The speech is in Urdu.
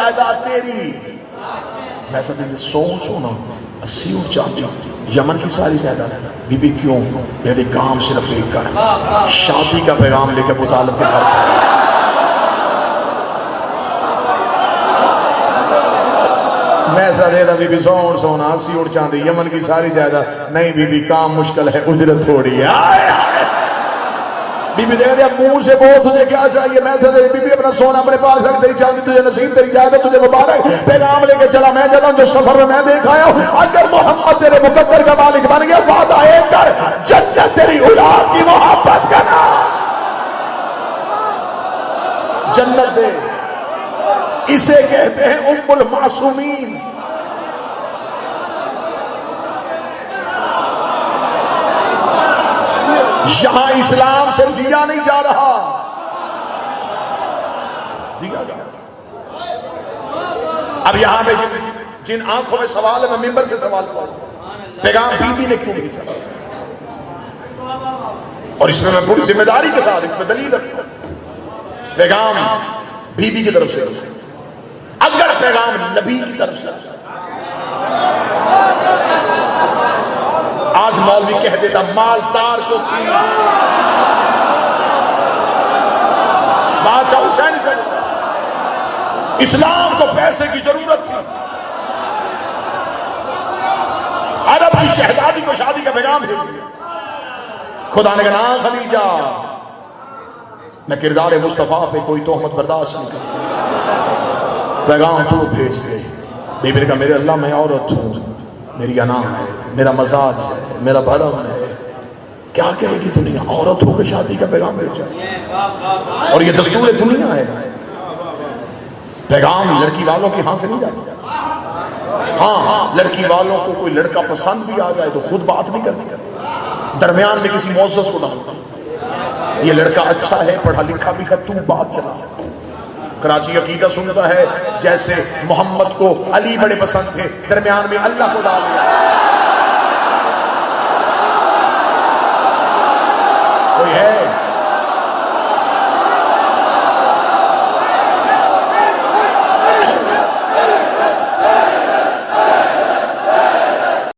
جائیداد تیری. میں سب سے سونا 80 اونٹ چاندی یمن کی ساری جائیداد. بی بی کیوں؟ میرے کام صرف ایک کر، شادی کا پیغام لے کے ابو طالب کے گھر سے. میں ایسا دے دا بی بی سونا 80 اونٹ چاندی یمن کی ساری جائیداد. نہیں بی بی کام مشکل ہے، اجرت تھوڑی ہے. بی بی دیکھ دیا منہ سے بول تجھے کیا چاہیے. میں سے بی بی اپنا سونا اپنے پاس رکھ، تیری چاندی تجھے نصیب، تیری جائیداد تجھے مبارک. پیغام لے کے چلا میں چلا ہوں جو سفر میں دیکھ آیا ہوں. اگر محمد تیرے مقدر کا مالک بن گیا، وعدہ ایک کر، جنت تیری اولاد کی محبت کرنا. جنت دے، اسے کہتے ہیں ام المعصومین. یہاں اسلام سے دیا نہیں جا رہا، دیا جا رہا. اب یہاں پہ جن آنکھوں میں سوال ہے، میں ممبر سے سوال کروں، پیغام بی بی نے کیوں لکھا؟ اور اس میں میں پوری ذمہ داری کے ساتھ اس میں دلیل رکھتا ہوں. پیغام بی بی کی طرف سے، اگر پیغام نبی کی طرف سے. آج مولوی کہہ دیتا مالدار جو تھی، بادشاہ حسین سے اسلام کو پیسے کی ضرورت تھی، عرب کی شہزادی کو شادی کا پیغام بھیج دیا. خدا نے کہا نا خدیجہ، میں کردار مصطفیٰ پہ کوئی تہمت برداشت نہیں کرتا، پیغام تو بھیج دے. بی بی نے کہا میرے اللہ میں عورت ہوں، میری انا ہے، میرا مزاج ہے، میرا بھرم ہے. کیا کہے گی دنیا؟ عورت ہو کے شادی کا پیغام بھیجا، اور یہ دستور دنیا ہے. پیغام لڑکی والوں کے ہاں سے نہیں جاتا. ہاں لڑکی والوں کو کوئی لڑکا پسند بھی آ جائے تو خود بات نہیں کرتی، درمیان میں کسی معزز کو ڈالتا، یہ لڑکا اچھا ہے، پڑھا لکھا بھی ہے، تو بات چلا. کراچی عقیدہ سنتا ہے جیسے محمد کو علی بڑے پسند تھے، درمیان میں اللہ کو ڈال دیا. کوئی ہے